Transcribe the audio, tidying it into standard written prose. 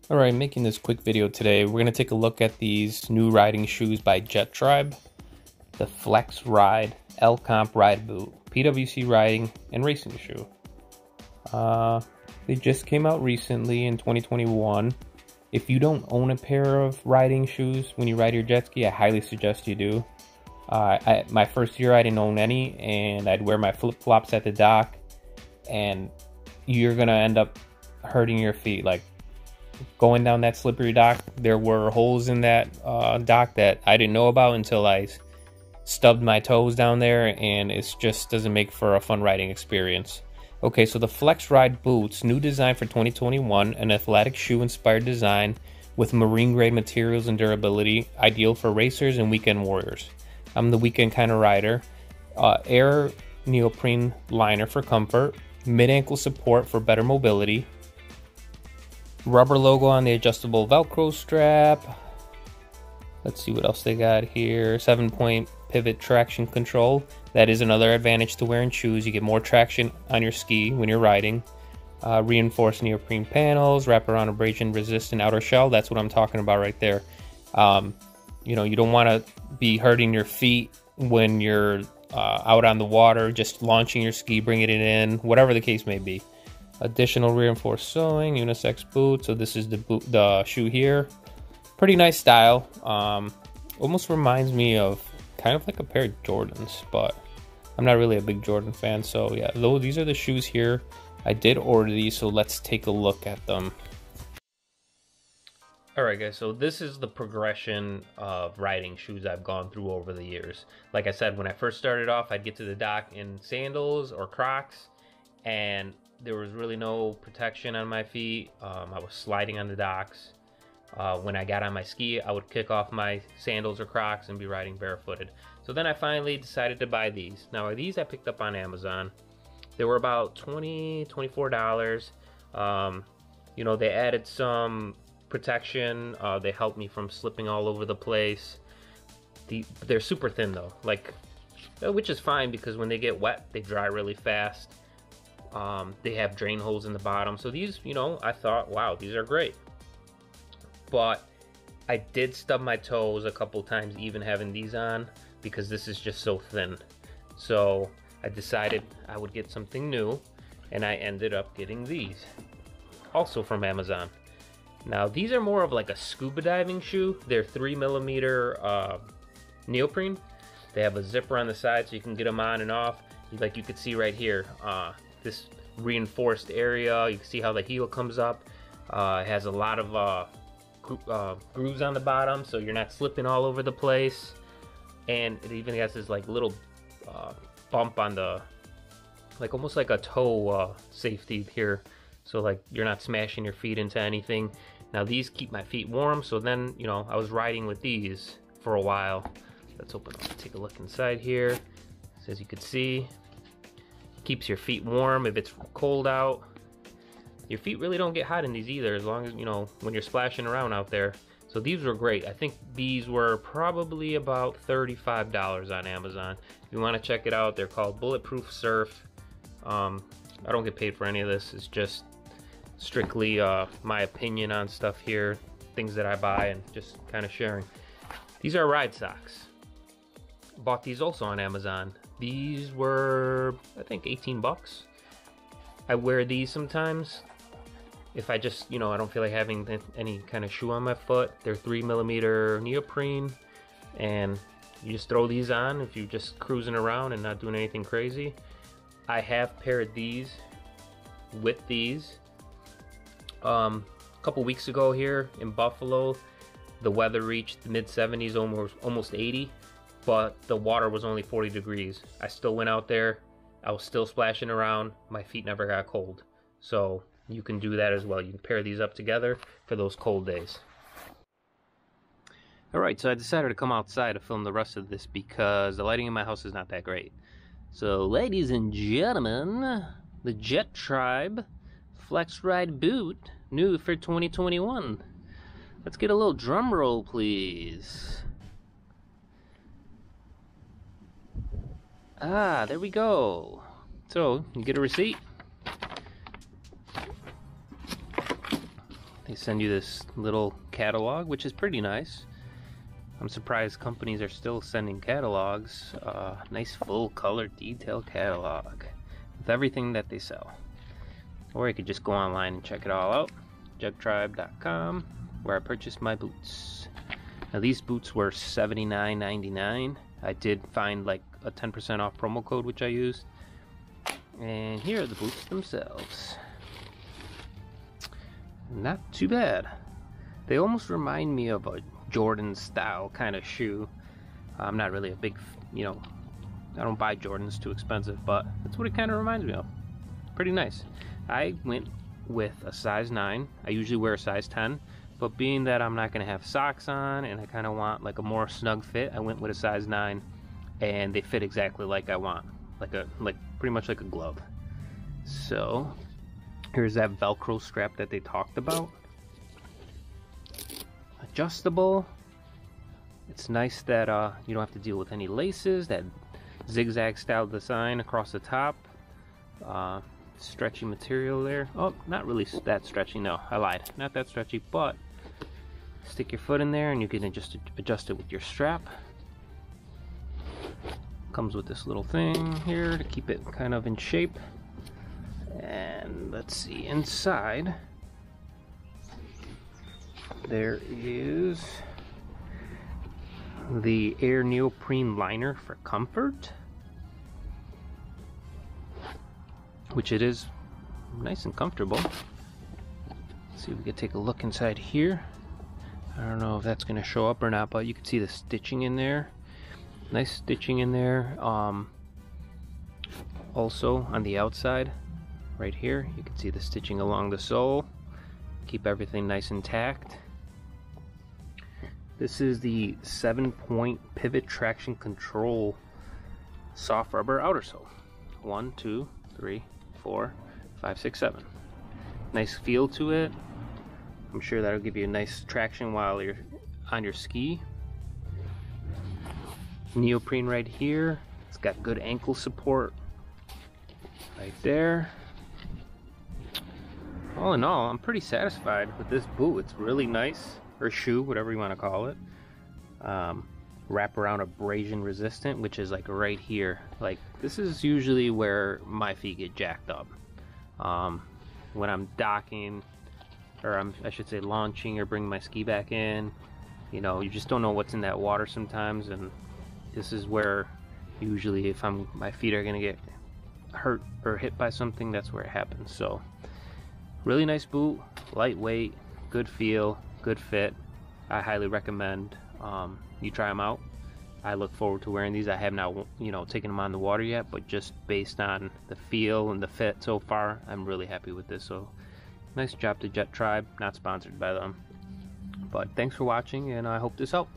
Alright, making this quick video today, we're going to take a look at these new riding shoes by Jettribe, the Flex Ride L Comp Ride Boot, PWC riding and racing shoe. They just came out recently in 2021. If you don't own a pair of riding shoes when you ride your jet ski, I highly suggest you do. My first year I didn't own any, and I'd wear my flip-flops at the dock, and you're going to end up hurting your feet. Like, going down that slippery dock, there were holes in that dock that I didn't know about until I stubbed my toes down there, and it just doesn't make for a fun riding experience. Okay, so the Flex Ride boots, new design for 2021, an athletic shoe inspired design with marine grade materials and durability, ideal for racers and weekend warriors. I'm the weekend kind of rider. Air neoprene liner for comfort, mid ankle support for better mobility, rubber logo on the adjustable Velcro strap. Let's see what else they got here. 7-point pivot traction control. That is another advantage to wearing shoes. You get more traction on your ski when you're riding. Reinforced neoprene panels, wraparound abrasion resistant outer shell. That's what I'm talking about right there. You know, you don't want to be hurting your feet when you're out on the water, just launching your ski, bringing it in, whatever the case may be. Additional reinforced sewing, unisex boot. So this is the shoe here. Pretty nice style. Almost reminds me of kind of like a pair of Jordans, but I'm not really a big Jordan fan. So yeah, these are the shoes here. I did order these, so let's take a look at them. Alright guys, so this is the progression of riding shoes I've gone through over the years. Like I said, when I first started off, I'd get to the dock in sandals or Crocs, and there was really no protection on my feet. I was sliding on the docks. When I got on my ski, I would kick off my sandals or Crocs and be riding barefooted. So then I finally decided to buy these. Now these I picked up on Amazon. They were about $24. You know, they added some protection. They helped me from slipping all over the place. They're super thin though, like, which is fine because when they get wet, they dry really fast. They have drain holes in the bottom. So these, you know, I thought, wow, these are great. But I did stub my toes a couple times even having these on because this is just so thin. So I decided I would get something new, and I ended up getting these, also from Amazon. Now these are more of like a scuba diving shoe. They're 3mm neoprene. They have a zipper on the side so you can get them on and off. Like you could see right here, this reinforced area. You can see how the heel comes up. It has a lot of grooves on the bottom, so you're not slipping all over the place. And it even has this like little bump on the, like almost like a toe safety here, so like you're not smashing your feet into anything. Now these keep my feet warm, so then, you know, I was riding with these for a while. Let's open up, take a look inside here. So as you can see, keeps your feet warm if it's cold out. Your feet really don't get hot in these either, as long as, you know, when you're splashing around out there. So these were great. I think these were probably about $35 on Amazon. If you want to check it out, they're called Bulletproof Surf. I don't get paid for any of this. It's just strictly my opinion on stuff here, things that I buy, and just kind of sharing. These are ride socks. Bought these also on Amazon. These were, I think, 18 bucks. I wear these sometimes if I just, you know, I don't feel like having any kind of shoe on my foot. They're 3mm neoprene, and you just throw these on if you're just cruising around and not doing anything crazy. I have paired these with these. A couple weeks ago here in Buffalo, the weather reached the mid-70s, almost 80, but the water was only 40 degrees. I still went out there. I was still splashing around. My feet never got cold. So you can do that as well. You can pair these up together for those cold days. Alright, so I decided to come outside to film the rest of this because the lighting in my house is not that great. So ladies and gentlemen, the Jettribe Flex Ride boot, new for 2021. Let's get a little drum roll, please. Ah, there we go. So, you get a receipt. They send you this little catalog, which is pretty nice. I'm surprised companies are still sending catalogs. Nice full color detail catalog with everything that they sell. Or you could just go online and check it all out. Jettribe.com, where I purchased my boots. Now these boots were $79.99. I did find like a 10% off promo code, which I used. And here are the boots themselves. Not too bad. They almost remind me of a Jordan style kind of shoe. I'm not really a big, I don't buy Jordans, too expensive, but that's what it kind of reminds me of. Pretty nice. I went with a size 9. I usually wear a size 10, but being that I'm not going to have socks on and I kind of want like a more snug fit, I went with a size 9, and they fit exactly like I want, like pretty much like a glove. So here's that Velcro strap that they talked about. Adjustable. It's nice that you don't have to deal with any laces. That zigzag style design across the top. Stretchy material there. Oh, not really that stretchy. No, I lied. Not that stretchy, but stick your foot in there and you can adjust it with your strap. Comes with this little thing here to keep it kind of in shape. And let's see, inside there is the air neoprene liner for comfort, which it is nice and comfortable. Let's see if we can take a look inside here. I don't know if that's going to show up or not, but you can see the stitching in there. Nice stitching in there. Also on the outside right here, you can see the stitching along the sole. Keep everything nice and intact. This is the 7-point pivot traction control soft rubber outer sole. 1, 2, 3, 4, 5, 6, 7. Nice feel to it. I'm sure that'll give you a nice traction while you're on your ski. Neoprene right here. It's got good ankle support right there. All in all, I'm pretty satisfied with this boot. It's really nice, or shoe, whatever you want to call it. Wrap around abrasion resistant, which is like right here. Like, this is usually where my feet get jacked up. When I'm docking, or I should say launching or bringing my ski back in, you just don't know what's in that water sometimes, and this is where usually if my feet are gonna get hurt or hit by something, that's where it happens. So really nice boot, lightweight, good feel, good fit. I highly recommend you try them out. I look forward to wearing these. I have not taken them on the water yet, but just based on the feel and the fit so far, I'm really happy with this. So nice job to Jettribe. Not sponsored by them, but thanks for watching, and I hope this helped.